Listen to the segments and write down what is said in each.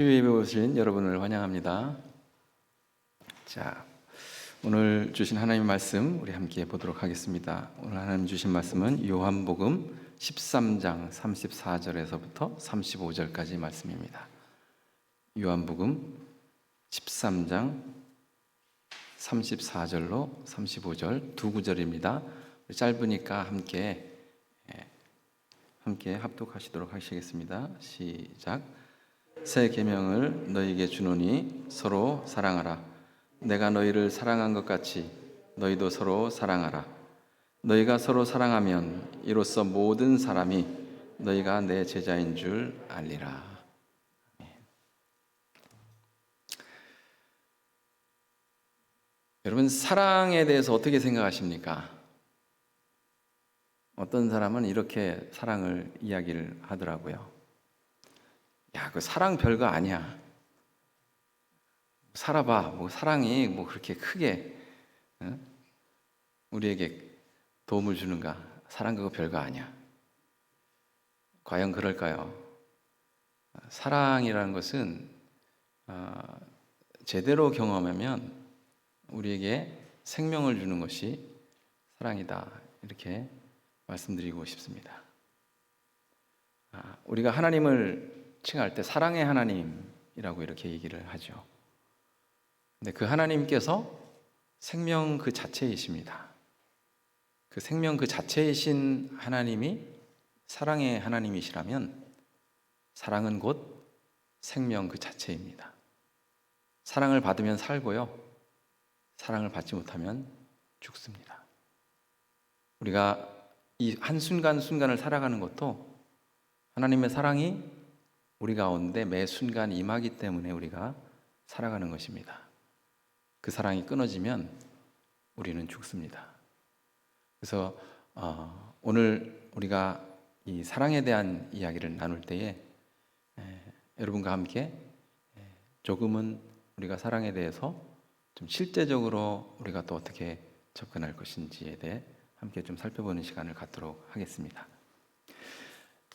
TV에 오신 여러분을 환영합니다. 자, 오늘 주신 하나님의 말씀 우리 함께 보도록 하겠습니다. 오늘 하나님 주신 말씀은 요한복음 13장 34절에서부터 35절까지 말씀입니다. 요한복음 13장 34절로 35절 두 구절입니다. 짧으니까 함께 합독하시도록 하시겠습니다. 시작. 새 계명을 너희에게 주노니 서로 사랑하라. 내가 너희를 사랑한 것 같이 너희도 서로 사랑하라. 너희가 서로 사랑하면 이로써 모든 사람이 너희가 내 제자인 줄 알리라. 여러분, 사랑에 대해서 어떻게 생각하십니까? 어떤 사람은 이렇게 사랑을 이야기를 하더라고요. 야, 그 사랑 별거 아니야. 살아봐. 사랑이 그렇게 크게 우리에게 도움을 주는가? 사랑 그거 별거 아니야. 과연 그럴까요? 사랑이라는 것은 제대로 경험하면 우리에게 생명을 주는 것이 사랑이다. 이렇게 말씀드리고 싶습니다. 우리가 하나님을 칭할 때 사랑의 하나님이라고 이렇게 얘기를 하죠. 근데 그 하나님께서 생명 그 자체이십니다. 그 생명 그 자체이신 하나님이 사랑의 하나님이시라면 사랑은 곧 생명 그 자체입니다. 사랑을 받으면 살고요. 사랑을 받지 못하면 죽습니다. 우리가 이 한순간순간을 살아가는 것도 하나님의 사랑이 우리 가운데 매 순간 임하기 때문에 우리가 살아가는 것입니다. 그 사랑이 끊어지면 우리는 죽습니다. 그래서 오늘 우리가 이 사랑에 대한 이야기를 나눌 때에 여러분과 함께 조금은 우리가 사랑에 대해서 좀 실제적으로 우리가 또 어떻게 접근할 것인지에 대해 함께 좀 살펴보는 시간을 갖도록 하겠습니다.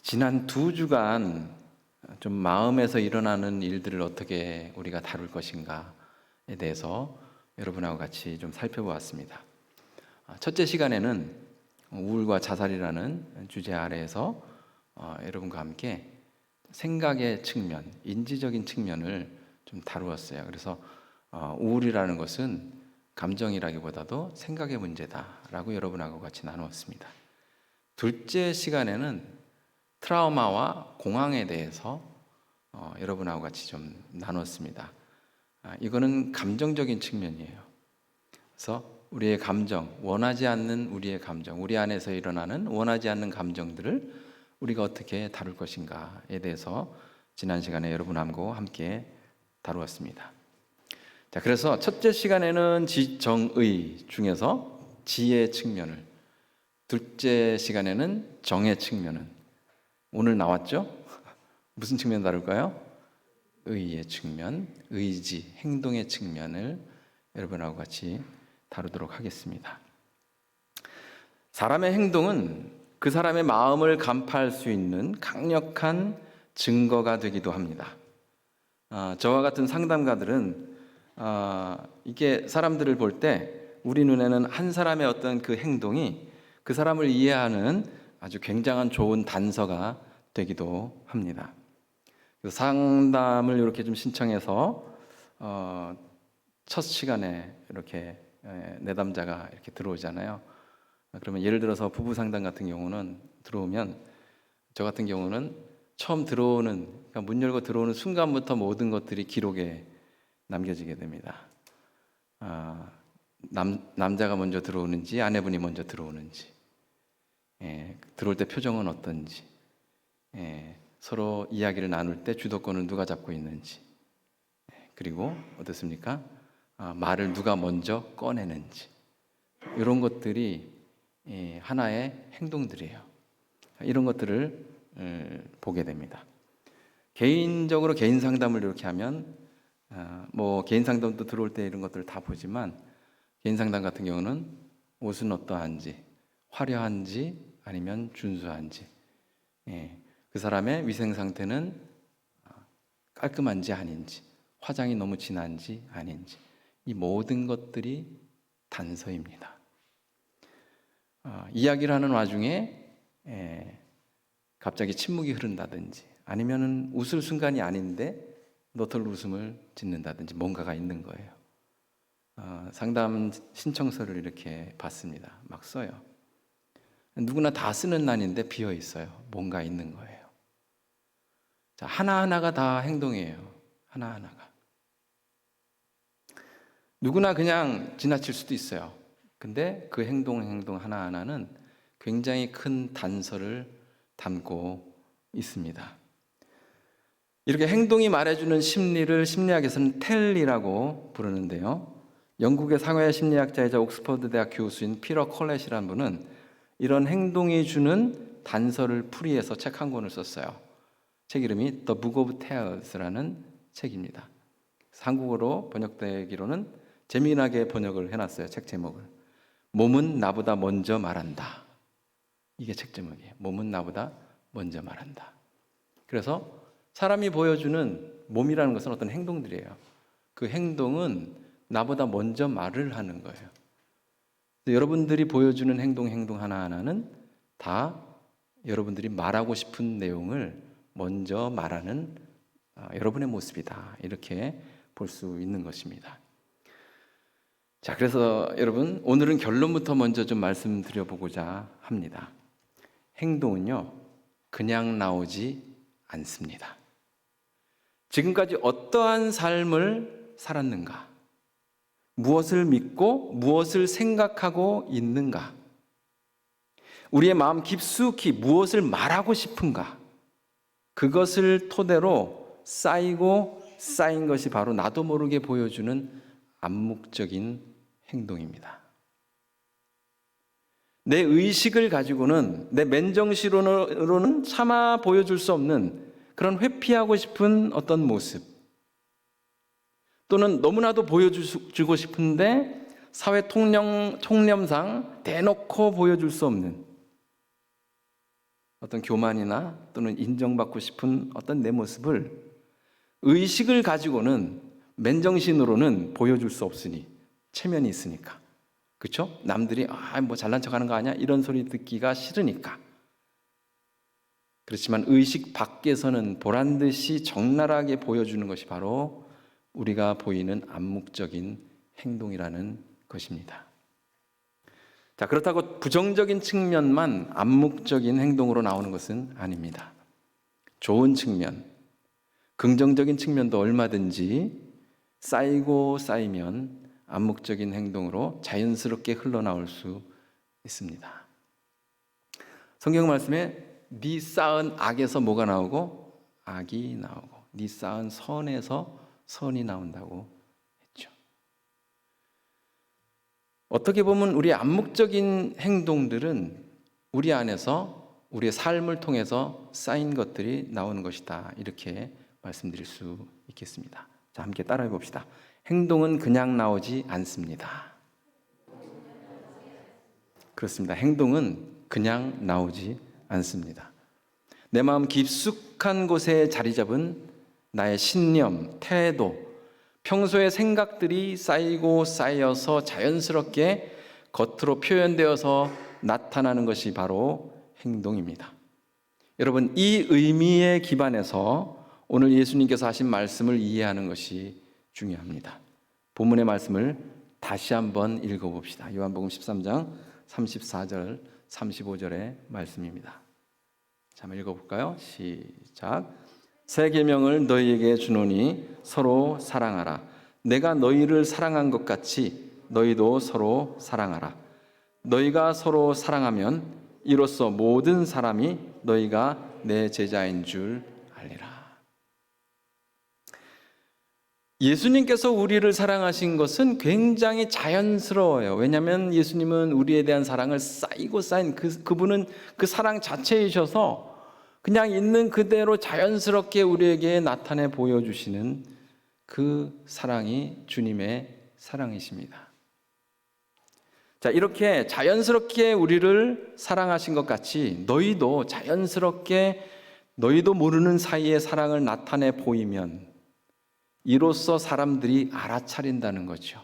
지난 2주간 좀 마음에서 일어나는 일들을 어떻게 우리가 다룰 것인가에 대해서 여러분하고 같이 좀 살펴보았습니다. 첫째 시간에는 우울과 자살이라는 주제 아래에서 여러분과 함께 생각의 측면, 인지적인 측면을 좀 다루었어요. 그래서 우울이라는 것은 감정이라기보다도 생각의 문제다라고 여러분하고 같이 나누었습니다. 둘째 시간에는 트라우마와 공황에 대해서 여러분하고 같이 좀 나눴습니다. 이거는 감정적인 측면이에요. 그래서 우리의 감정, 원하지 않는 우리의 감정, 우리 안에서 일어나는 원하지 않는 감정들을 우리가 어떻게 다룰 것인가에 대해서 지난 시간에 여러분하고 함께 다루었습니다. 자, 그래서 첫째 시간에는 지정의 중에서 지의 측면을, 둘째 시간에는 정의 측면은 오늘 나왔죠? 무슨 측면 다룰까요? 의의 측면, 의지, 행동의 측면을 여러분하고 같이 다루도록 하겠습니다. 사람의 행동은 그 사람의 마음을 간파할 수 있는 강력한 증거가 되기도 합니다. 저와 같은 상담가들은 이게 사람들을 볼 때 우리 눈에는 한 사람의 어떤 그 행동이 그 사람을 이해하는 아주 굉장한 좋은 단서가 되기도 합니다. 그래서 상담을 이렇게 좀 신청해서 첫 시간에 이렇게 내담자가 이렇게 들어오잖아요. 그러면 예를 들어서 부부 상담 같은 경우는 들어오면 저 같은 경우는 처음 들어오는, 그러니까 문 열고 들어오는 순간부터 모든 것들이 기록에 남겨지게 됩니다. 남자가 먼저 들어오는지 아내분이 먼저 들어오는지, 들어올 때 표정은 어떤지, 서로 이야기를 나눌 때 주도권을 누가 잡고 있는지, 그리고 어떻습니까? 말을 누가 먼저 꺼내는지, 이런 것들이 하나의 행동들이에요. 이런 것들을 보게 됩니다. 개인적으로 개인 상담을 이렇게 하면 개인 상담도 들어올 때 이런 것들을 다 보지만 개인 상담 같은 경우는 옷은 어떠한지, 화려한지 아니면 준수한지, 그 사람의 위생 상태는 깔끔한지 아닌지, 화장이 너무 진한지 아닌지, 이 모든 것들이 단서입니다. 이야기를 하는 와중에 갑자기 침묵이 흐른다든지, 아니면은 웃을 순간이 아닌데 너털 웃음을 짓는다든지 뭔가가 있는 거예요. 상담 신청서를 이렇게 받습니다. 막 써요. 누구나 다 쓰는 난인데 비어 있어요. 뭔가 있는 거예요. 자, 하나하나가 다 행동이에요. 하나하나가. 누구나 그냥 지나칠 수도 있어요. 근데 그 행동 하나하나는 굉장히 큰 단서를 담고 있습니다. 이렇게 행동이 말해주는 심리를 심리학에서는 텔리라고 부르는데요. 영국의 사회심리학자이자 옥스퍼드 대학 교수인 피터 콜렛이라는 분은 이런 행동이 주는 단서를 풀이해서 책 한 권을 썼어요. 책 이름이 The Book of Tales라는 책입니다. 한국어로 번역되기로는 재미나게 번역을 해놨어요. 책 제목을. 몸은 나보다 먼저 말한다. 이게 책 제목이에요. 몸은 나보다 먼저 말한다. 그래서 사람이 보여주는 몸이라는 것은 어떤 행동들이에요. 그 행동은 나보다 먼저 말을 하는 거예요. 여러분들이 보여주는 행동 하나하나는 다 여러분들이 말하고 싶은 내용을 먼저 말하는 여러분의 모습이다. 이렇게 볼 수 있는 것입니다. 자, 그래서 여러분, 오늘은 결론부터 먼저 좀 말씀드려 보고자 합니다. 행동은요, 그냥 나오지 않습니다. 지금까지 어떠한 삶을 살았는가? 무엇을 믿고 무엇을 생각하고 있는가? 우리의 마음 깊숙이 무엇을 말하고 싶은가? 그것을 토대로 쌓인 것이 바로 나도 모르게 보여주는 암묵적인 행동입니다. 내 의식을 가지고는, 내 맨정신으로는 차마 보여줄 수 없는 그런 회피하고 싶은 어떤 모습, 또는 너무나도 보여주고 싶은데 사회 통념상 대놓고 보여줄 수 없는 어떤 교만이나 또는 인정받고 싶은 어떤 내 모습을 의식을 가지고는, 맨정신으로는 보여줄 수 없으니, 체면이 있으니까. 그렇죠? 남들이 뭐 잘난 척하는 거 아니야? 이런 소리 듣기가 싫으니까. 그렇지만 의식 밖에서는 보란듯이 적나라하게 보여주는 것이 바로 우리가 보이는 암묵적인 행동이라는 것입니다. 자, 그렇다고 부정적인 측면만 암묵적인 행동으로 나오는 것은 아닙니다. 좋은 측면, 긍정적인 측면도 얼마든지 쌓이면 암묵적인 행동으로 자연스럽게 흘러나올 수 있습니다. 성경 말씀에 네 쌓은 악에서 뭐가 나오고? 악이 나오고, 네 쌓은 선에서 선이 나온다고 했죠. 어떻게 보면 우리의 암묵적인 행동들은 우리 안에서 우리의 삶을 통해서 쌓인 것들이 나오는 것이다. 이렇게 말씀드릴 수 있겠습니다. 자, 함께 따라해 봅시다. 행동은 그냥 나오지 않습니다. 그렇습니다. 행동은 그냥 나오지 않습니다. 내 마음 깊숙한 곳에 자리 잡은 나의 신념, 태도, 평소의 생각들이 쌓여서 자연스럽게 겉으로 표현되어서 나타나는 것이 바로 행동입니다. 여러분, 이 의미에 기반해서 오늘 예수님께서 하신 말씀을 이해하는 것이 중요합니다. 본문의 말씀을 다시 한번 읽어봅시다. 요한복음 13장 34절, 35절의 말씀입니다. 자, 한번 읽어볼까요? 시작. 새 계명을 너희에게 주노니 서로 사랑하라. 내가 너희를 사랑한 것 같이 너희도 서로 사랑하라. 너희가 서로 사랑하면 이로써 모든 사람이 너희가 내 제자인 줄 알리라. 예수님께서 우리를 사랑하신 것은 굉장히 자연스러워요. 왜냐하면 예수님은 우리에 대한 사랑을 쌓인 그분은 그 사랑 자체이셔서 그냥 있는 그대로 자연스럽게 우리에게 나타내 보여주시는 그 사랑이 주님의 사랑이십니다. 자, 이렇게 자연스럽게 우리를 사랑하신 것 같이 너희도 자연스럽게 너희도 모르는 사이에 사랑을 나타내 보이면 이로써 사람들이 알아차린다는 거죠.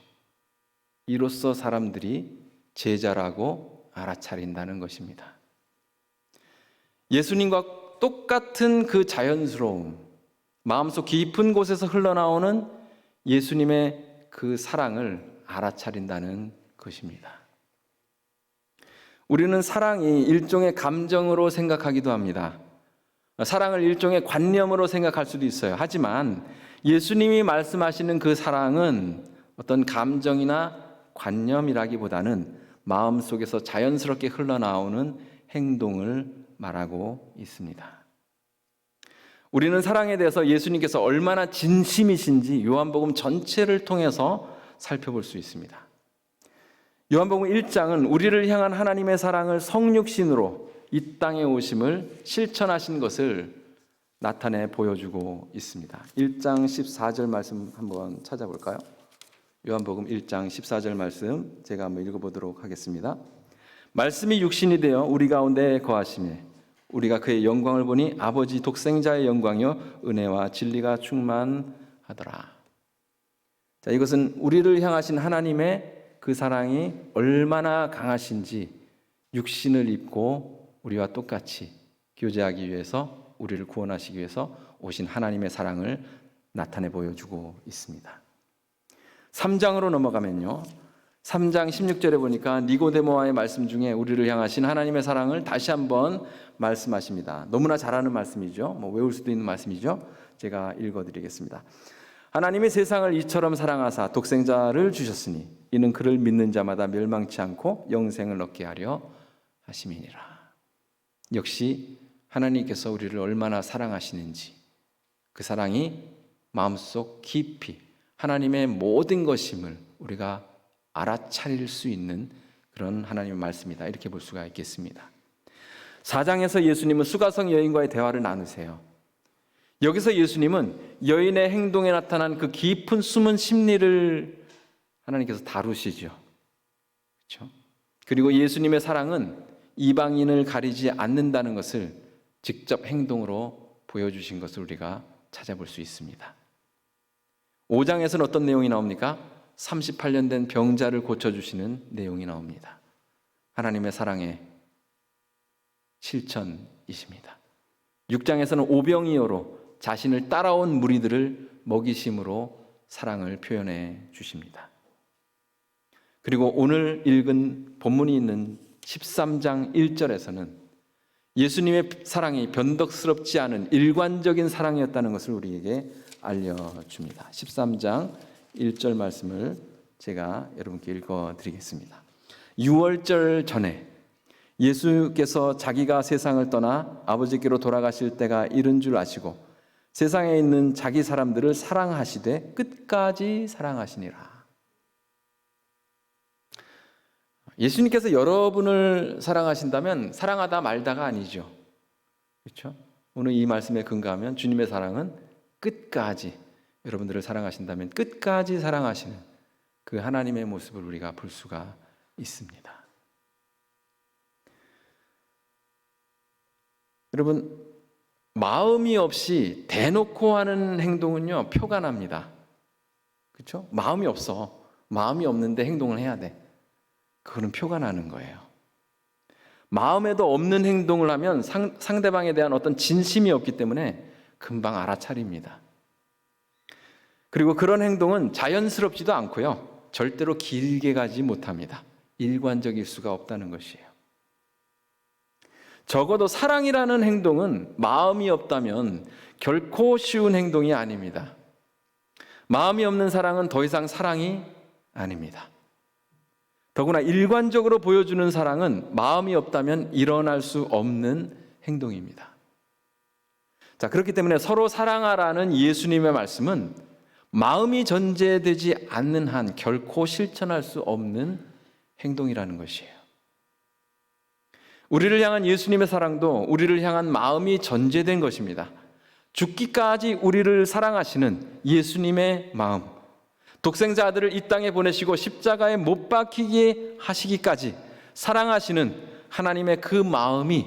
이로써 사람들이 제자라고 알아차린다는 것입니다. 예수님과 똑같은 그 자연스러움, 마음속 깊은 곳에서 흘러나오는 예수님의 그 사랑을 알아차린다는 것입니다. 우리는 사랑이 일종의 감정으로 생각하기도 합니다. 사랑을 일종의 관념으로 생각할 수도 있어요. 하지만 예수님이 말씀하시는 그 사랑은 어떤 감정이나 관념이라기보다는 마음속에서 자연스럽게 흘러나오는 행동을 말하고 있습니다. 우리는 사랑에 대해서 예수님께서 얼마나 진심이신지 요한복음 전체를 통해서 살펴볼 수 있습니다. 요한복음 1장은 우리를 향한 하나님의 사랑을 성육신으로 이 땅에 오심을 실천하신 것을 나타내 보여주고 있습니다. 1장 14절 말씀 한번 찾아볼까요? 요한복음 1장 14절 말씀 제가 한번 읽어보도록 하겠습니다. 말씀이 육신이 되어 우리 가운데 거하시매 우리가 그의 영광을 보니 아버지 독생자의 영광이요 은혜와 진리가 충만하더라. 자, 이것은 우리를 향하신 하나님의 그 사랑이 얼마나 강하신지 육신을 입고 우리와 똑같이 교제하기 위해서 우리를 구원하시기 위해서 오신 하나님의 사랑을 나타내 보여주고 있습니다. 3장으로 넘어가면요. 3장 16절에 보니까 니고데모와의 말씀 중에 우리를 향하신 하나님의 사랑을 다시 한번 말씀하십니다. 너무나 잘 아는 말씀이죠. 외울 수도 있는 말씀이죠. 제가 읽어드리겠습니다. 하나님이 세상을 이처럼 사랑하사 독생자를 주셨으니 이는 그를 믿는 자마다 멸망치 않고 영생을 얻게 하려 하심이니라. 역시 하나님께서 우리를 얼마나 사랑하시는지 그 사랑이 마음속 깊이 하나님의 모든 것임을 우리가 알아차릴 수 있는 그런 하나님의 말씀이다. 이렇게 볼 수가 있겠습니다. 4장에서 예수님은 수가성 여인과의 대화를 나누세요. 여기서 예수님은 여인의 행동에 나타난 그 깊은 숨은 심리를 하나님께서 다루시죠. 그렇죠? 그리고 예수님의 사랑은 이방인을 가리지 않는다는 것을 직접 행동으로 보여주신 것을 우리가 찾아볼 수 있습니다. 5장에서는 어떤 내용이 나옵니까? 38년 된 병자를 고쳐주시는 내용이 나옵니다. 하나님의 사랑의 실천이십니다. 6장에서는 오병이어로 자신을 따라온 무리들을 먹이심으로 사랑을 표현해 주십니다. 그리고 오늘 읽은 본문이 있는 13장 1절에서는 예수님의 사랑이 변덕스럽지 않은 일관적인 사랑이었다는 것을 우리에게 알려줍니다. 13장 1절 말씀을 제가 여러분께 읽어드리겠습니다. 6월절 전에 예수께서 자기가 세상을 떠나 아버지께로 돌아가실 때가 이른 줄 아시고 세상에 있는 자기 사람들을 사랑하시되 끝까지 사랑하시니라. 예수님께서 여러분을 사랑하신다면 사랑하다 말다가 아니죠. 그렇죠? 오늘 이 말씀에 근거하면 주님의 사랑은 끝까지, 여러분들을 사랑하신다면 끝까지 사랑하시는 그 하나님의 모습을 우리가 볼 수가 있습니다. 여러분, 마음이 없이 대놓고 하는 행동은요, 표가 납니다. 그렇죠? 마음이 없어. 마음이 없는데 행동을 해야 돼. 그거는 표가 나는 거예요. 마음에도 없는 행동을 하면 상대방에 대한 어떤 진심이 없기 때문에 금방 알아차립니다. 그리고 그런 행동은 자연스럽지도 않고요. 절대로 길게 가지 못합니다. 일관적일 수가 없다는 것이에요. 적어도 사랑이라는 행동은 마음이 없다면 결코 쉬운 행동이 아닙니다. 마음이 없는 사랑은 더 이상 사랑이 아닙니다. 더구나 일관적으로 보여주는 사랑은 마음이 없다면 일어날 수 없는 행동입니다. 자, 그렇기 때문에 서로 사랑하라는 예수님의 말씀은 마음이 전제되지 않는 한 결코 실천할 수 없는 행동이라는 것이에요. 우리를 향한 예수님의 사랑도 우리를 향한 마음이 전제된 것입니다. 죽기까지 우리를 사랑하시는 예수님의 마음, 독생자 아들을 이 땅에 보내시고 십자가에 못 박히게 하시기까지 사랑하시는 하나님의 그 마음이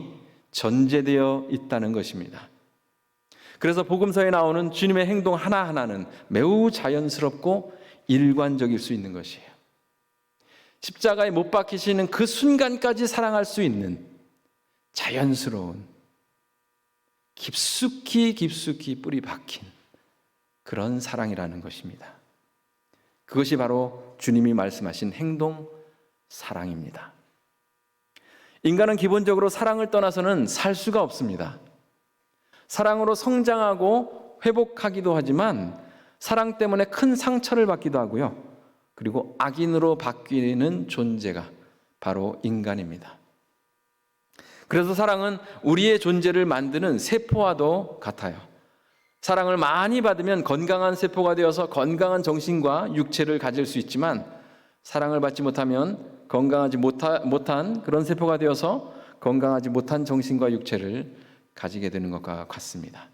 전제되어 있다는 것입니다. 그래서 복음서에 나오는 주님의 행동 하나하나는 매우 자연스럽고 일관적일 수 있는 것이에요. 십자가에 못 박히시는 그 순간까지 사랑할 수 있는 자연스러운, 깊숙이 뿌리 박힌 그런 사랑이라는 것입니다. 그것이 바로 주님이 말씀하신 행동 사랑입니다. 인간은 기본적으로 사랑을 떠나서는 살 수가 없습니다. 사랑으로 성장하고 회복하기도 하지만 사랑 때문에 큰 상처를 받기도 하고요. 그리고 악인으로 바뀌는 존재가 바로 인간입니다. 그래서 사랑은 우리의 존재를 만드는 세포와도 같아요. 사랑을 많이 받으면 건강한 세포가 되어서 건강한 정신과 육체를 가질 수 있지만 사랑을 받지 못하면 건강하지 못한 그런 세포가 되어서 건강하지 못한 정신과 육체를 가지게 되는 것과 같습니다.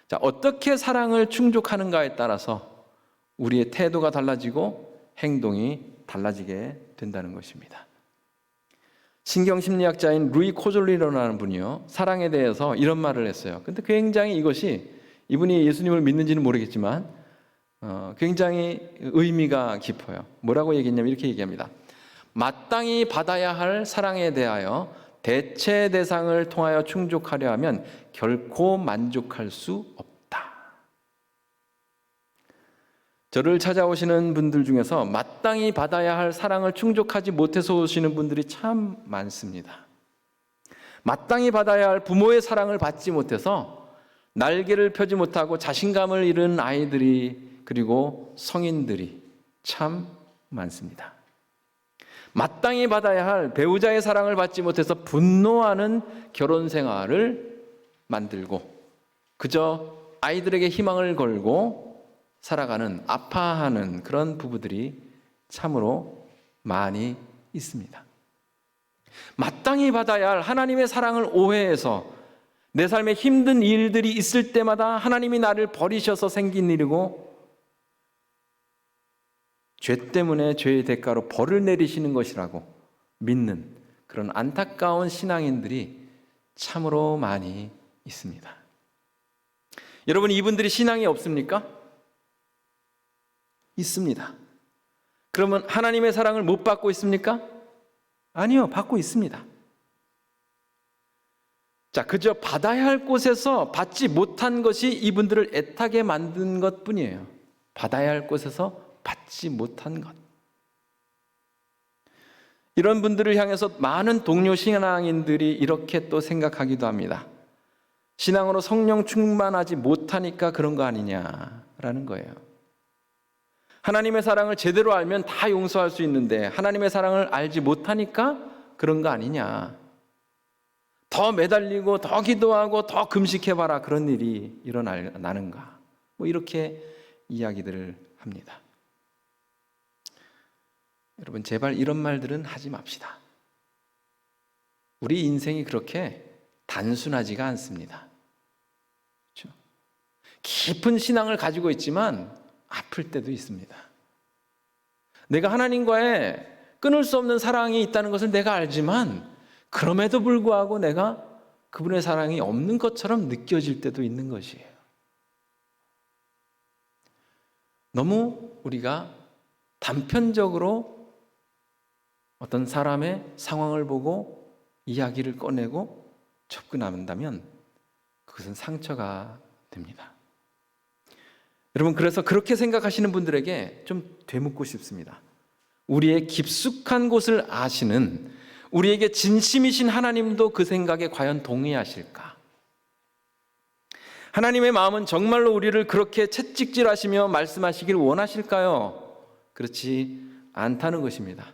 자, 어떻게 사랑을 충족하는가에 따라서 우리의 태도가 달라지고 행동이 달라지게 된다는 것입니다. 신경심리학자인 루이 코졸리로라는 분이요, 사랑에 대해서 이런 말을 했어요. 근데 굉장히 이분이 예수님을 믿는지는 모르겠지만 굉장히 의미가 깊어요. 뭐라고 얘기했냐면 이렇게 얘기합니다. 마땅히 받아야 할 사랑에 대하여 대체 대상을 통하여 충족하려 하면 결코 만족할 수 없다. 저를 찾아오시는 분들 중에서 마땅히 받아야 할 사랑을 충족하지 못해서 오시는 분들이 참 많습니다. 마땅히 받아야 할 부모의 사랑을 받지 못해서 날개를 펴지 못하고 자신감을 잃은 아이들이 그리고 성인들이 참 많습니다. 마땅히 받아야 할 배우자의 사랑을 받지 못해서 분노하는 결혼 생활을 만들고 그저 아이들에게 희망을 걸고 살아가는, 아파하는 그런 부부들이 참으로 많이 있습니다. 마땅히 받아야 할 하나님의 사랑을 오해해서 내 삶에 힘든 일들이 있을 때마다 하나님이 나를 버리셔서 생긴 일이고 죄 때문에 죄의 대가로 벌을 내리시는 것이라고 믿는 그런 안타까운 신앙인들이 참으로 많이 있습니다. 여러분, 이분들이 신앙이 없습니까? 있습니다. 그러면 하나님의 사랑을 못 받고 있습니까? 아니요, 받고 있습니다. 자, 그저 받아야 할 곳에서 받지 못한 것이 이분들을 애타게 만든 것 뿐이에요. 받아야 할 곳에서 받지 못한 것. 이런 분들을 향해서 많은 동료 신앙인들이 이렇게 또 생각하기도 합니다. 신앙으로 성령 충만하지 못하니까 그런 거 아니냐라는 거예요. 하나님의 사랑을 제대로 알면 다 용서할 수 있는데 하나님의 사랑을 알지 못하니까 그런 거 아니냐. 더 매달리고 더 기도하고 더 금식해봐라, 그런 일이 일어나는가. 뭐 이렇게 이야기들을 합니다. 여러분, 제발 이런 말들은 하지 맙시다. 우리 인생이 그렇게 단순하지가 않습니다. 그렇죠? 깊은 신앙을 가지고 있지만 아플 때도 있습니다. 내가 하나님과의 끊을 수 없는 사랑이 있다는 것을 내가 알지만 그럼에도 불구하고 내가 그분의 사랑이 없는 것처럼 느껴질 때도 있는 것이에요. 너무 우리가 단편적으로 어떤 사람의 상황을 보고 이야기를 꺼내고 접근한다면 그것은 상처가 됩니다. 여러분, 그래서 그렇게 생각하시는 분들에게 좀 되묻고 싶습니다. 우리의 깊숙한 곳을 아시는, 우리에게 진심이신 하나님도 그 생각에 과연 동의하실까? 하나님의 마음은 정말로 우리를 그렇게 채찍질하시며 말씀하시길 원하실까요? 그렇지 않다는 것입니다.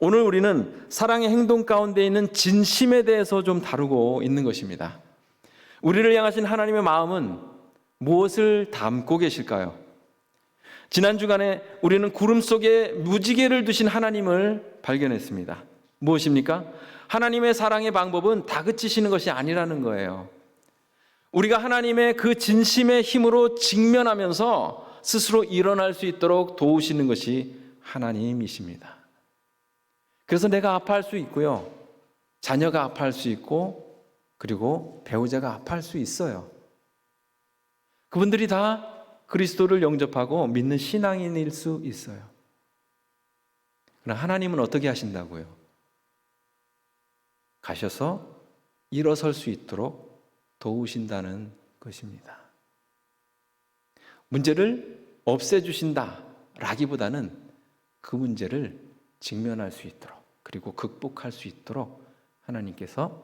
오늘 우리는 사랑의 행동 가운데 있는 진심에 대해서 좀 다루고 있는 것입니다. 우리를 향하신 하나님의 마음은 무엇을 담고 계실까요? 지난 주간에 우리는 구름 속에 무지개를 두신 하나님을 발견했습니다. 무엇입니까? 하나님의 사랑의 방법은 다그치시는 것이 아니라는 거예요. 우리가 하나님의 그 진심의 힘으로 직면하면서 스스로 일어날 수 있도록 도우시는 것이 하나님이십니다. 그래서 내가 아파할 수 있고요, 자녀가 아파할 수 있고, 그리고 배우자가 아파할 수 있어요. 그분들이 다 그리스도를 영접하고 믿는 신앙인일 수 있어요. 그러나 하나님은 어떻게 하신다고요? 가셔서 일어설 수 있도록 도우신다는 것입니다. 문제를 없애주신다라기보다는 그 문제를 직면할 수 있도록, 그리고 극복할 수 있도록 하나님께서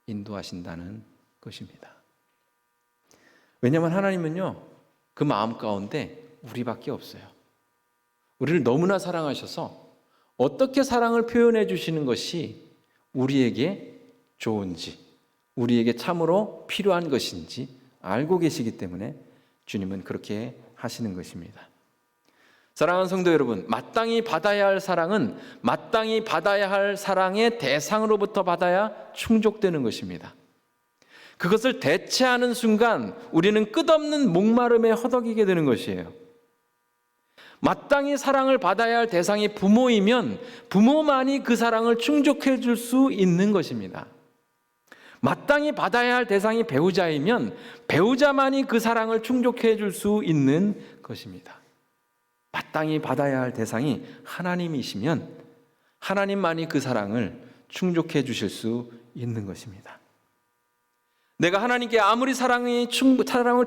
인도하신다는 것입니다. 왜냐하면 하나님은요, 그 마음 가운데 우리밖에 없어요. 우리를 너무나 사랑하셔서 어떻게 사랑을 표현해 주시는 것이 우리에게 좋은지, 우리에게 참으로 필요한 것인지 알고 계시기 때문에 주님은 그렇게 하시는 것입니다. 사랑하는 성도 여러분, 마땅히 받아야 할 사랑은 마땅히 받아야 할 사랑의 대상으로부터 받아야 충족되는 것입니다. 그것을 대체하는 순간 우리는 끝없는 목마름에 허덕이게 되는 것이에요. 마땅히 사랑을 받아야 할 대상이 부모이면 부모만이 그 사랑을 충족해 줄 수 있는 것입니다. 마땅히 받아야 할 대상이 배우자이면 배우자만이 그 사랑을 충족해 줄 수 있는 것입니다. 마땅히 받아야 할 대상이 하나님이시면 하나님만이 그 사랑을 충족해 주실 수 있는 것입니다. 내가 하나님께 아무리 사랑을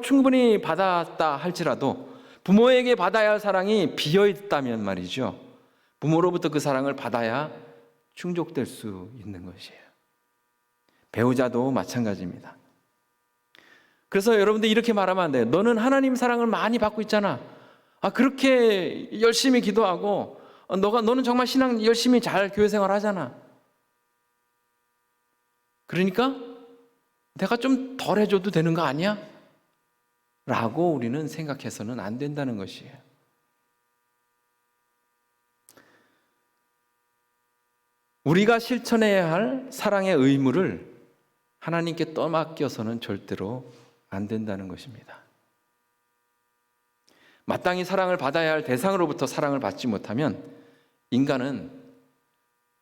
충분히 받았다 할지라도 부모에게 받아야 할 사랑이 비어있다면 말이죠, 부모로부터 그 사랑을 받아야 충족될 수 있는 것이에요. 배우자도 마찬가지입니다. 그래서 여러분들 이렇게 말하면 안 돼요. 너는 하나님 사랑을 많이 받고 있잖아. 그렇게 열심히 기도하고 너는 정말 신앙 열심히 잘 교회 생활 하잖아. 그러니까 내가 좀 덜 해줘도 되는 거 아니야? 라고 우리는 생각해서는 안 된다는 것이에요. 우리가 실천해야 할 사랑의 의무를 하나님께 떠맡겨서는 절대로 안 된다는 것입니다. 마땅히 사랑을 받아야 할 대상으로부터 사랑을 받지 못하면 인간은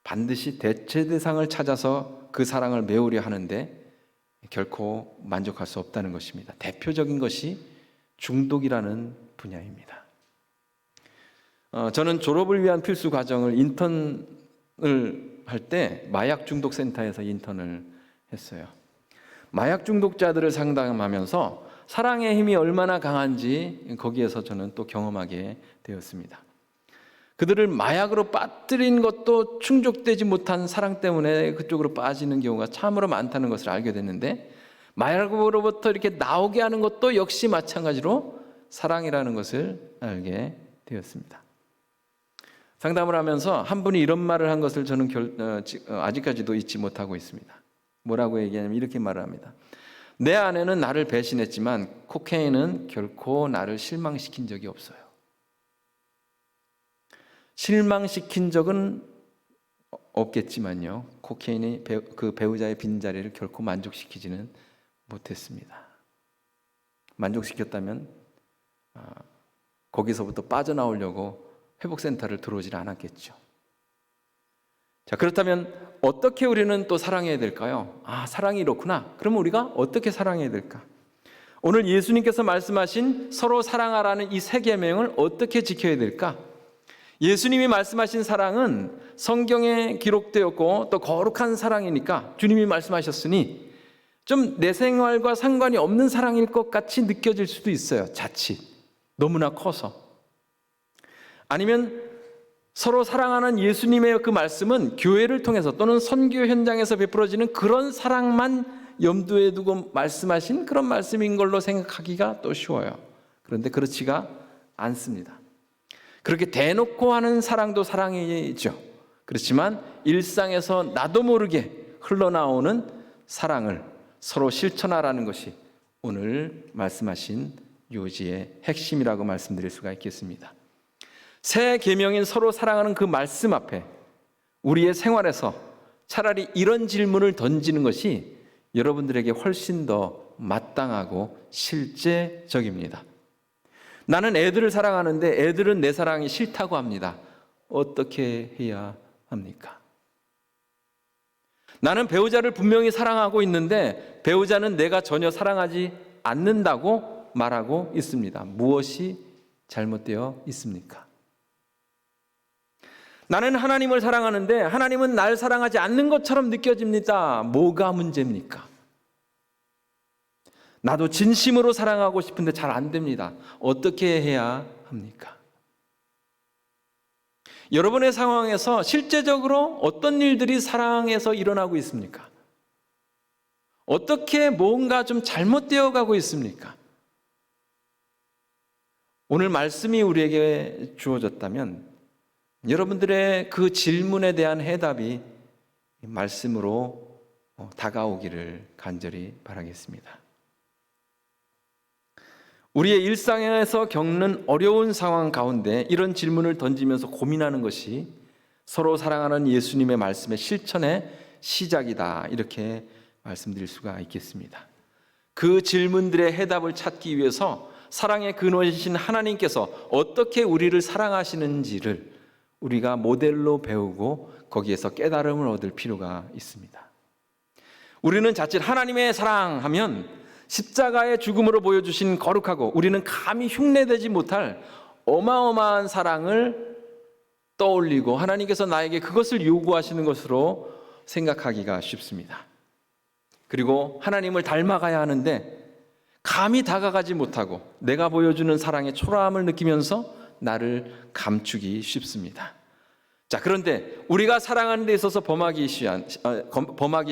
반드시 대체 대상을 찾아서 그 사랑을 메우려 하는데 결코 만족할 수 없다는 것입니다. 대표적인 것이 중독이라는 분야입니다. 저는 졸업을 위한 필수 과정을 인턴을 할 때 마약 중독 센터에서 인턴을 했어요. 마약 중독자들을 상담하면서 사랑의 힘이 얼마나 강한지 거기에서 저는 또 경험하게 되었습니다. 그들을 마약으로 빠뜨린 것도 충족되지 못한 사랑 때문에 그쪽으로 빠지는 경우가 참으로 많다는 것을 알게 됐는데, 마약으로부터 이렇게 나오게 하는 것도 역시 마찬가지로 사랑이라는 것을 알게 되었습니다. 상담을 하면서 한 분이 이런 말을 한 것을 저는 아직까지도 잊지 못하고 있습니다. 뭐라고 얘기하냐면 이렇게 말을 합니다. 내 아내는 나를 배신했지만 코케인은 결코 나를 실망시킨 적이 없어요. 실망시킨 적은 없겠지만요, 코케인이 그 배우자의 빈자리를 결코 만족시키지는 못했습니다. 만족시켰다면 거기서부터 빠져나오려고 회복센터를 들어오질 않았겠죠. 자, 그렇다면 어떻게 우리는 또 사랑해야 될까요? 사랑이 이렇구나. 그러면 우리가 어떻게 사랑해야 될까? 오늘 예수님께서 말씀하신 서로 사랑하라는 이 세 계명을 어떻게 지켜야 될까? 예수님이 말씀하신 사랑은 성경에 기록되었고 또 거룩한 사랑이니까 주님이 말씀하셨으니 좀 내 생활과 상관이 없는 사랑일 것 같이 느껴질 수도 있어요. 자칫 너무나 커서. 아니면 서로 사랑하는 예수님의 그 말씀은 교회를 통해서 또는 선교 현장에서 베풀어지는 그런 사랑만 염두에 두고 말씀하신 그런 말씀인 걸로 생각하기가 또 쉬워요. 그런데 그렇지가 않습니다. 그렇게 대놓고 하는 사랑도 사랑이죠. 그렇지만 일상에서 나도 모르게 흘러나오는 사랑을 서로 실천하라는 것이 오늘 말씀하신 요지의 핵심이라고 말씀드릴 수가 있겠습니다. 새 계명인 서로 사랑하는 그 말씀 앞에 우리의 생활에서 차라리 이런 질문을 던지는 것이 여러분들에게 훨씬 더 마땅하고 실제적입니다. 나는 애들을 사랑하는데 애들은 내 사랑이 싫다고 합니다. 어떻게 해야 합니까? 나는 배우자를 분명히 사랑하고 있는데 배우자는 내가 전혀 사랑하지 않는다고 말하고 있습니다. 무엇이 잘못되어 있습니까? 나는 하나님을 사랑하는데 하나님은 날 사랑하지 않는 것처럼 느껴집니다. 뭐가 문제입니까? 나도 진심으로 사랑하고 싶은데 잘 안 됩니다. 어떻게 해야 합니까? 여러분의 상황에서 실제적으로 어떤 일들이 사랑에서 일어나고 있습니까? 어떻게 뭔가 좀 잘못되어 가고 있습니까? 오늘 말씀이 우리에게 주어졌다면 여러분들의 그 질문에 대한 해답이 말씀으로 다가오기를 간절히 바라겠습니다. 우리의 일상에서 겪는 어려운 상황 가운데 이런 질문을 던지면서 고민하는 것이 서로 사랑하는 예수님의 말씀의 실천의 시작이다, 이렇게 말씀드릴 수가 있겠습니다. 그 질문들의 해답을 찾기 위해서 사랑의 근원이신 하나님께서 어떻게 우리를 사랑하시는지를 우리가 모델로 배우고 거기에서 깨달음을 얻을 필요가 있습니다. 우리는 자칫 하나님의 사랑하면 십자가의 죽음으로 보여주신 거룩하고 우리는 감히 흉내내지 못할 어마어마한 사랑을 떠올리고 하나님께서 나에게 그것을 요구하시는 것으로 생각하기가 쉽습니다. 그리고 하나님을 닮아가야 하는데 감히 다가가지 못하고 내가 보여주는 사랑의 초라함을 느끼면서 나를 감추기 쉽습니다. 자, 그런데 우리가 사랑하는 데 있어서 범하기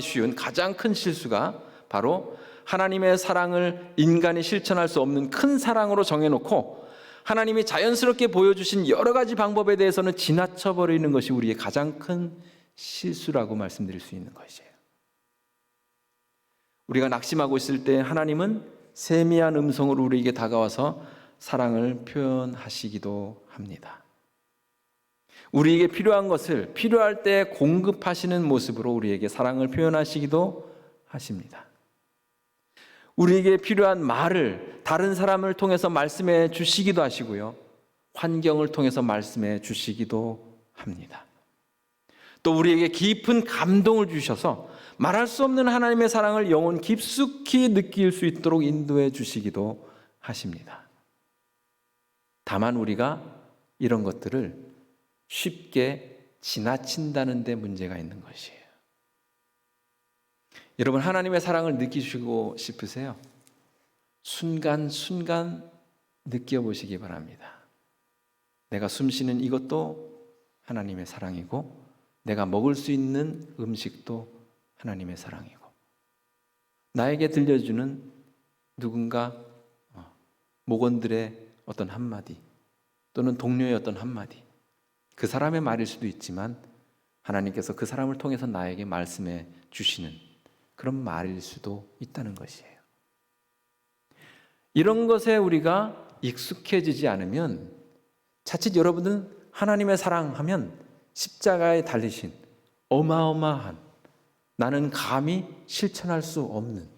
쉬운 가장 큰 실수가 바로 하나님의 사랑을 인간이 실천할 수 없는 큰 사랑으로 정해놓고 하나님이 자연스럽게 보여주신 여러 가지 방법에 대해서는 지나쳐버리는 것이 우리의 가장 큰 실수라고 말씀드릴 수 있는 것이에요. 우리가 낙심하고 있을 때 하나님은 세미한 음성으로 우리에게 다가와서 사랑을 표현하시기도 합니다. 우리에게 필요한 것을 필요할 때 공급하시는 모습으로 우리에게 사랑을 표현하시기도 하십니다. 우리에게 필요한 말을 다른 사람을 통해서 말씀해 주시기도 하시고요, 환경을 통해서 말씀해 주시기도 합니다. 또 우리에게 깊은 감동을 주셔서 말할 수 없는 하나님의 사랑을 영혼 깊숙이 느낄 수 있도록 인도해 주시기도 하십니다. 다만 우리가 이런 것들을 쉽게 지나친다는 데 문제가 있는 것이에요. 여러분, 하나님의 사랑을 느끼시고 싶으세요? 순간순간 느껴보시기 바랍니다. 내가 숨쉬는 이것도 하나님의 사랑이고 내가 먹을 수 있는 음식도 하나님의 사랑이고 나에게 들려주는 누군가 목원들의 어떤 한마디 또는 동료의 어떤 한마디, 그 사람의 말일 수도 있지만 하나님께서 그 사람을 통해서 나에게 말씀해 주시는 그런 말일 수도 있다는 것이에요. 이런 것에 우리가 익숙해지지 않으면 자칫 여러분은 하나님의 사랑하면 십자가에 달리신 어마어마한, 나는 감히 실천할 수 없는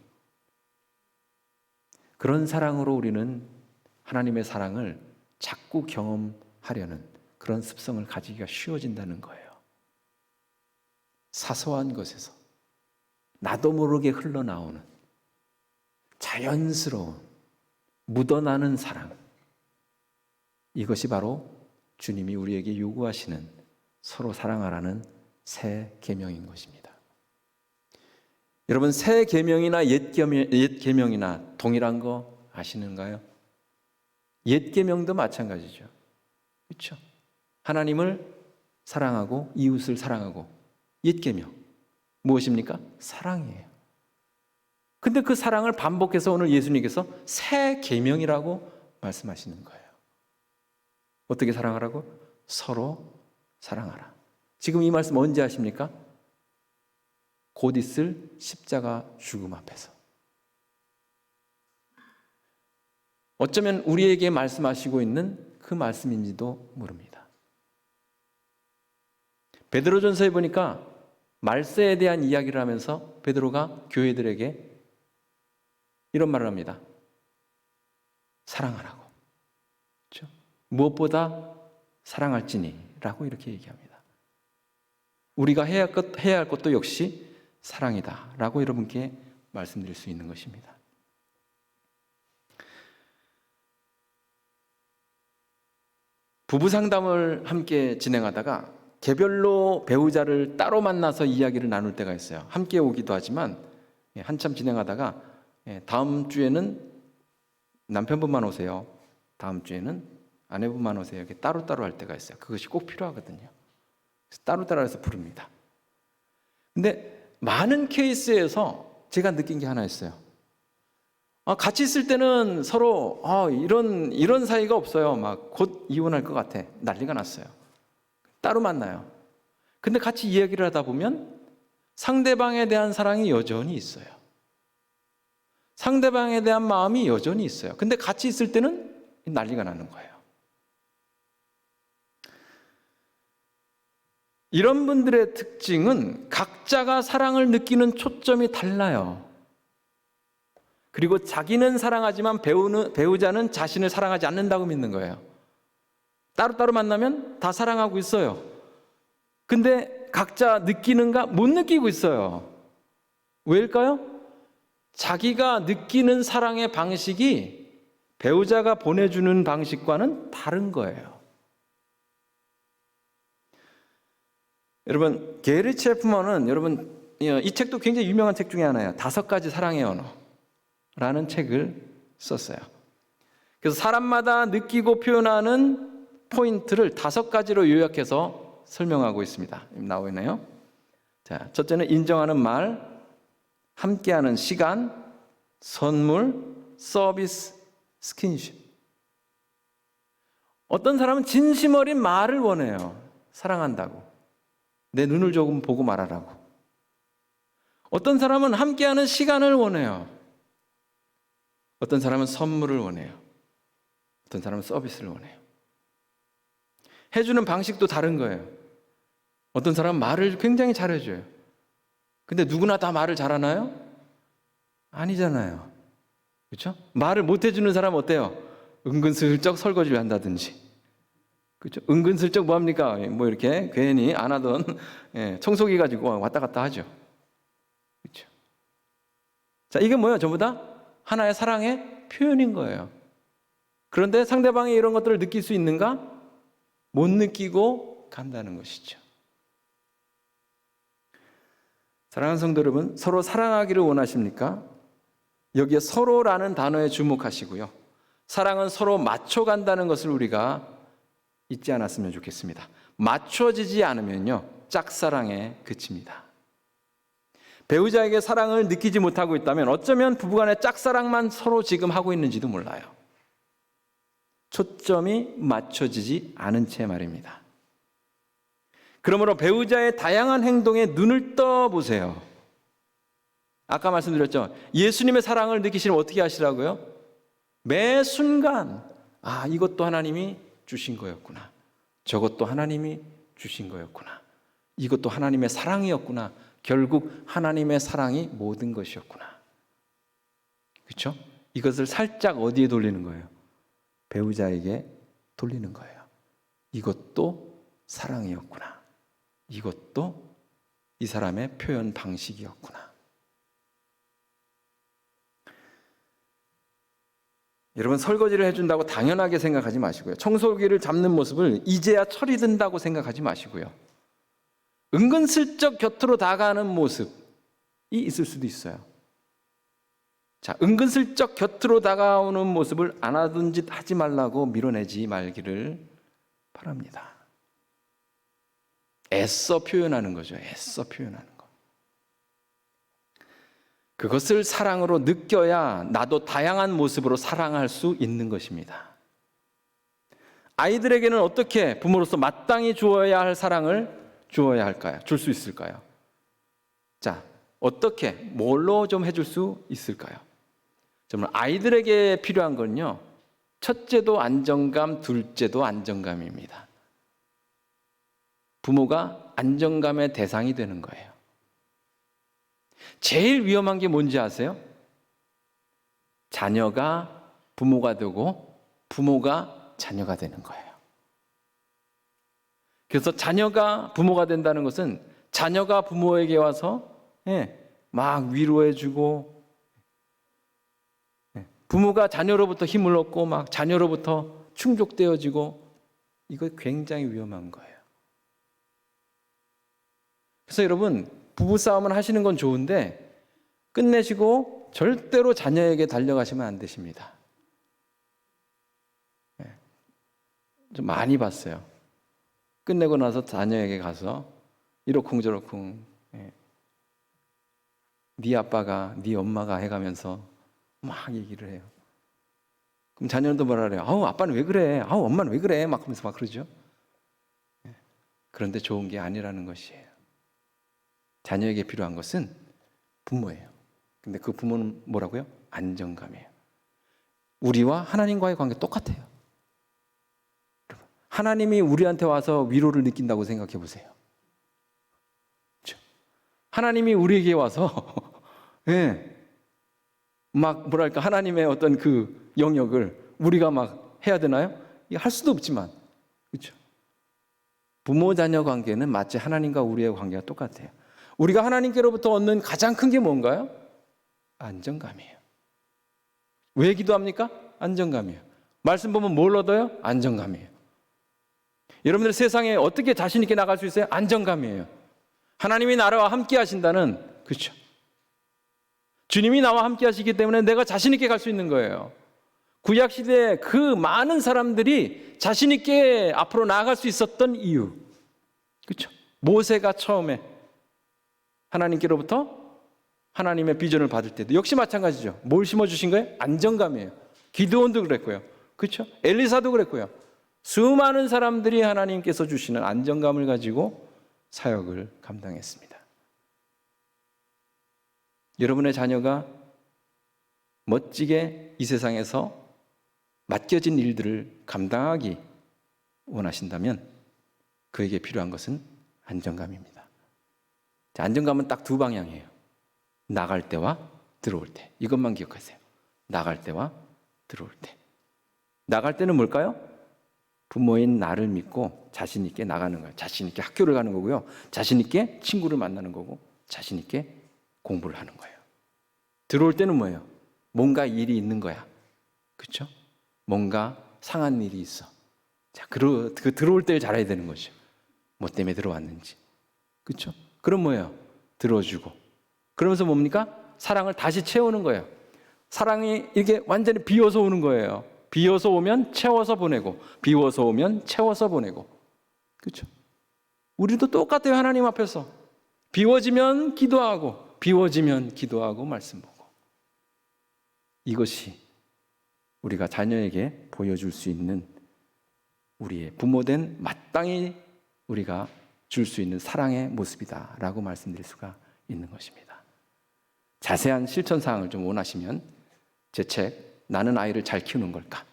그런 사랑으로 우리는 하나님의 사랑을 자꾸 경험하려는 그런 습성을 가지기가 쉬워진다는 거예요. 사소한 것에서 나도 모르게 흘러나오는 자연스러운 묻어나는 사랑, 이것이 바로 주님이 우리에게 요구하시는 서로 사랑하라는 새 계명인 것입니다. 여러분, 새 계명이나 옛 계명이나 동일한 거 아시는가요? 옛 계명도 마찬가지죠. 그렇죠? 하나님을 사랑하고 이웃을 사랑하고, 옛 계명 무엇입니까? 사랑이에요. 근데 그 사랑을 반복해서 오늘 예수님께서 새 계명이라고 말씀하시는 거예요. 어떻게 사랑하라고? 서로 사랑하라. 지금 이 말씀 언제 하십니까? 곧 있을 십자가 죽음 앞에서. 어쩌면 우리에게 말씀하시고 있는 그 말씀인지도 모릅니다. 베드로전서에 보니까 말세에 대한 이야기를 하면서 베드로가 교회들에게 이런 말을 합니다. 사랑하라고. 그렇죠? 무엇보다 사랑할지니 라고 이렇게 얘기합니다. 우리가 해야 할 것도 역시 사랑이다 라고 여러분께 말씀드릴 수 있는 것입니다. 부부 상담을 함께 진행하다가 개별로 배우자를 따로 만나서 이야기를 나눌 때가 있어요. 함께 오기도 하지만 한참 진행하다가 다음 주에는 남편분만 오세요. 다음 주에는 아내분만 오세요. 이렇게 따로따로 할 때가 있어요. 그것이 꼭 필요하거든요. 그래서 따로따로 해서 부릅니다. 근데 많은 케이스에서 제가 느낀 게 하나 있어요. 같이 있을 때는 서로 이런 사이가 없어요. 막 곧 이혼할 것 같아. 난리가 났어요. 따로 만나요. 근데 같이 이야기를 하다 보면 상대방에 대한 사랑이 여전히 있어요. 상대방에 대한 마음이 여전히 있어요. 근데 같이 있을 때는 난리가 나는 거예요. 이런 분들의 특징은 각자가 사랑을 느끼는 초점이 달라요. 그리고 자기는 사랑하지만 배우자는 자신을 사랑하지 않는다고 믿는 거예요. 따로따로 만나면 다 사랑하고 있어요. 근데 각자 느끼는가? 못 느끼고 있어요. 왜일까요? 자기가 느끼는 사랑의 방식이 배우자가 보내주는 방식과는 다른 거예요. 여러분, 게리츠 해프먼은 이 책도 굉장히 유명한 책 중에 하나예요. 5가지 사랑의 언어라는 책을 썼어요. 그래서 사람마다 느끼고 표현하는 포인트를 5가지로 요약해서 설명하고 있습니다. 나와 있나요? 자, 첫째는 인정하는 말, 함께하는 시간, 선물, 서비스, 스킨십. 어떤 사람은 진심 어린 말을 원해요. 사랑한다고. 내 눈을 조금 보고 말하라고. 어떤 사람은 함께하는 시간을 원해요. 어떤 사람은 선물을 원해요. 어떤 사람은 서비스를 원해요. 해주는 방식도 다른 거예요. 어떤 사람은 말을 굉장히 잘해줘요. 근데 누구나 다 말을 잘하나요? 아니잖아요. 그렇죠? 말을 못 해주는 사람은 어때요? 은근슬쩍 설거지를 한다든지. 그렇죠? 은근슬쩍 뭐 합니까? 뭐 이렇게 괜히 안 하던 청소기 가지고 왔다 갔다 하죠. 그렇죠? 자, 이게 뭐예요? 전부 다 하나의 사랑의 표현인 거예요. 그런데 상대방이 이런 것들을 느낄 수 있는가? 못 느끼고 간다는 것이죠. 사랑하는 성도 여러분, 서로 사랑하기를 원하십니까? 여기에 서로라는 단어에 주목하시고요. 사랑은 서로 맞춰간다는 것을 우리가 잊지 않았으면 좋겠습니다. 맞춰지지 않으면요, 짝사랑에 그칩니다. 배우자에게 사랑을 느끼지 못하고 있다면 어쩌면 부부간의 짝사랑만 서로 지금 하고 있는지도 몰라요. 초점이 맞춰지지 않은 채 말입니다. 그러므로 배우자의 다양한 행동에 눈을 떠보세요. 아까 말씀드렸죠. 예수님의 사랑을 느끼시면 어떻게 하시라고요? 매 순간 이것도 하나님이 주신 거였구나. 저것도 하나님이 주신 거였구나. 이것도 하나님의 사랑이었구나. 결국 하나님의 사랑이 모든 것이었구나. 그렇죠? 이것을 살짝 어디에 돌리는 거예요? 배우자에게 돌리는 거예요. 이것도 사랑이었구나. 이것도 이 사람의 표현 방식이었구나. 여러분, 설거지를 해준다고 당연하게 생각하지 마시고요. 청소기를 잡는 모습을 이제야 철이 든다고 생각하지 마시고요. 은근슬쩍 곁으로 다가가는 모습이 있을 수도 있어요. 자, 은근슬쩍 곁으로 다가오는 모습을 안 하던 짓 하지 말라고 밀어내지 말기를 바랍니다. 애써 표현하는 거죠. 애써 표현하는 거. 그것을 사랑으로 느껴야 나도 다양한 모습으로 사랑할 수 있는 것입니다. 아이들에게는 어떻게 부모로서 마땅히 주어야 할 사랑을 주어야 할까요? 줄 수 있을까요? 자, 어떻게, 뭘로 좀 해줄 수 있을까요? 정말 아이들에게 필요한 건요, 첫째도 안정감, 둘째도 안정감입니다. 부모가 안정감의 대상이 되는 거예요. 제일 위험한 게 뭔지 아세요? 자녀가 부모가 되고 부모가 자녀가 되는 거예요. 그래서 자녀가 부모가 된다는 것은 자녀가 부모에게 와서 막 위로해주고, 부모가 자녀로부터 힘을 얻고 막 자녀로부터 충족되어지고, 이거 굉장히 위험한 거예요. 그래서 여러분, 부부싸움을 하시는 건 좋은데 끝내시고 절대로 자녀에게 달려가시면 안 되십니다. 좀 많이 봤어요. 끝내고 나서 자녀에게 가서 이러쿵저러쿵 네 아빠가 네 엄마가 해가면서 막 얘기를 해요. 그럼 자녀도 뭐라 그래요? 아우 아빠는 왜 그래? 아우 엄마는 왜 그래? 막 하면서 막 그러죠. 그런데 좋은 게 아니라는 것이에요. 자녀에게 필요한 것은 부모예요. 근데 그 부모는 뭐라고요? 안정감이에요. 우리와 하나님과의 관계 똑같아요. 하나님이 우리한테 와서 위로를 느낀다고 생각해 보세요. 그렇죠? 하나님이 우리에게 와서 막 뭐랄까 하나님의 어떤 그 영역을 우리가 막 해야 되나요? 할 수도 없지만, 그렇죠? 부모 자녀 관계는 마치 하나님과 우리의 관계가 똑같아요. 우리가 하나님께로부터 얻는 가장 큰 게 뭔가요? 안정감이에요. 왜 기도합니까? 안정감이에요. 말씀 보면 뭘 얻어요? 안정감이에요. 여러분들 세상에 어떻게 자신 있게 나갈 수 있어요? 안정감이에요. 하나님이 나와 함께 하신다는, 그렇죠? 주님이 나와 함께 하시기 때문에 내가 자신 있게 갈 수 있는 거예요. 구약 시대에 그 많은 사람들이 자신 있게 앞으로 나아갈 수 있었던 이유, 그렇죠? 모세가 처음에 하나님께로부터 하나님의 비전을 받을 때도 역시 마찬가지죠. 뭘 심어주신 거예요? 안정감이에요. 기드온도 그랬고요. 그렇죠? 엘리사도 그랬고요. 수많은 사람들이 하나님께서 주시는 안정감을 가지고 사역을 감당했습니다. 여러분의 자녀가 멋지게 이 세상에서 맡겨진 일들을 감당하기 원하신다면 그에게 필요한 것은 안정감입니다. 자, 안정감은 딱 두 방향이에요. 나갈 때와 들어올 때. 이것만 기억하세요. 나갈 때와 들어올 때. 나갈 때는 뭘까요? 부모인 나를 믿고 자신 있게 나가는 거예요. 자신 있게 학교를 가는 거고요. 자신 있게 친구를 만나는 거고 자신 있게 공부를 하는 거예요. 들어올 때는 뭐예요? 뭔가 일이 있는 거야. 그렇죠? 뭔가 상한 일이 있어. 자, 그 들어올 때를 잘해야 되는 거죠. 뭐 때문에 들어왔는지. 그렇죠? 그럼 뭐예요? 들어주고. 그러면서 뭡니까? 사랑을 다시 채우는 거예요. 사랑이 이렇게 완전히 비어서 오는 거예요. 비어서 오면 채워서 보내고, 비워서 오면 채워서 보내고. 그렇죠? 우리도 똑같아요. 하나님 앞에서. 비워지면 기도하고, 비워지면 기도하고 말씀 보고. 이것이 우리가 자녀에게 보여줄 수 있는 우리의 부모된 마땅히 우리가 줄 수 있는 사랑의 모습이다라고 말씀드릴 수가 있는 것입니다. 자세한 실천 사항을 좀 원하시면 제 책 나는 아이를 잘 키우는 걸까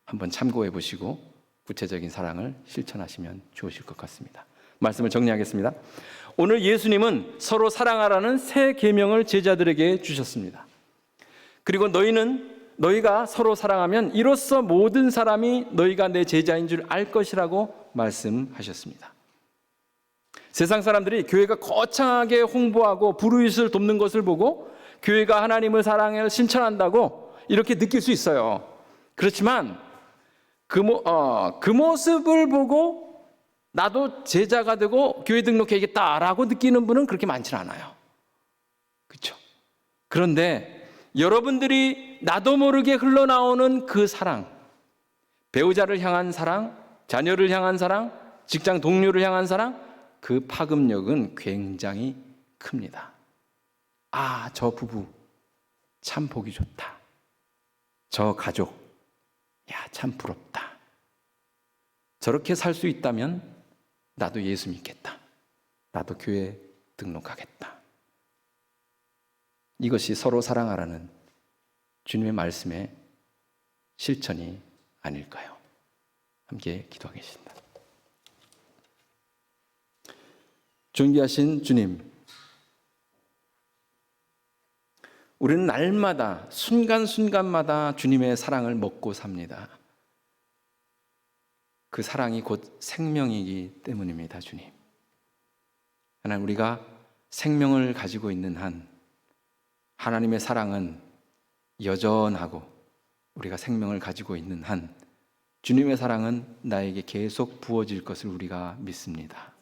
한번 참고해 보시고 구체적인 사랑을 실천하시면 좋으실 것 같습니다. 말씀을 정리하겠습니다. 오늘 예수님은 서로 사랑하라는 새 계명을 제자들에게 주셨습니다. 그리고 너희가 서로 사랑하면 이로써 모든 사람이 너희가 내 제자인 줄 알 것이라고 말씀하셨습니다. 세상 사람들이 교회가 거창하게 홍보하고 불우이웃을 돕는 것을 보고 교회가 하나님을 사랑을 실천한다고 이렇게 느낄 수 있어요. 그렇지만 그 모습을 보고 나도 제자가 되고 교회 등록해야겠다라고 느끼는 분은 그렇게 많지는 않아요. 그렇죠? 그런데 여러분들이 나도 모르게 흘러나오는 그 사랑, 배우자를 향한 사랑, 자녀를 향한 사랑, 직장 동료를 향한 사랑, 그 파급력은 굉장히 큽니다. 아, 저 부부 참 보기 좋다. 저 가족, 야, 참 부럽다. 저렇게 살 수 있다면 나도 예수 믿겠다. 나도 교회 등록하겠다. 이것이 서로 사랑하라는 주님의 말씀의 실천이 아닐까요? 함께 기도하겠습니다. 존귀하신 주님, 우리는 날마다 순간순간마다 주님의 사랑을 먹고 삽니다. 그 사랑이 곧 생명이기 때문입니다. 주님, 하나님, 우리가 생명을 가지고 있는 한 하나님의 사랑은 여전하고 우리가 생명을 가지고 있는 한 주님의 사랑은 나에게 계속 부어질 것을 우리가 믿습니다.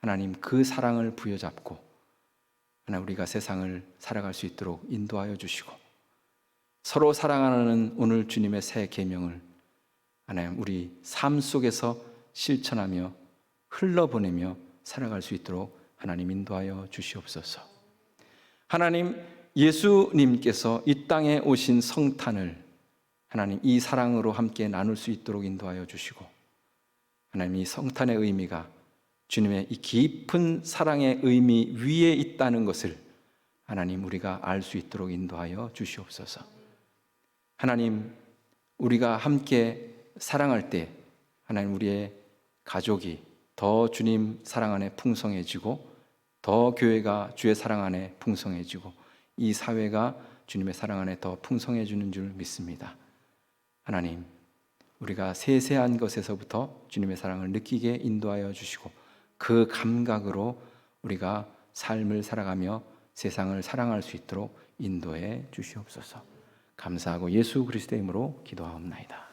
하나님, 그 사랑을 부여잡고 하나님, 우리가 세상을 살아갈 수 있도록 인도하여 주시고, 서로 사랑하는 오늘 주님의 새 계명을 하나님, 우리 삶 속에서 실천하며 흘러보내며 살아갈 수 있도록 하나님 인도하여 주시옵소서. 하나님, 예수님께서 이 땅에 오신 성탄을 하나님, 이 사랑으로 함께 나눌 수 있도록 인도하여 주시고, 하나님, 이 성탄의 의미가 주님의 이 깊은 사랑의 의미 위에 있다는 것을 하나님, 우리가 알 수 있도록 인도하여 주시옵소서. 하나님, 우리가 함께 사랑할 때 하나님, 우리의 가족이 더 주님 사랑 안에 풍성해지고, 더 교회가 주의 사랑 안에 풍성해지고, 이 사회가 주님의 사랑 안에 더 풍성해지는 줄 믿습니다. 하나님, 우리가 세세한 것에서부터 주님의 사랑을 느끼게 인도하여 주시고, 그 감각으로 우리가 삶을 살아가며 세상을 사랑할 수 있도록 인도해 주시옵소서. 감사하고 예수 그리스도의 이름으로 기도하옵나이다.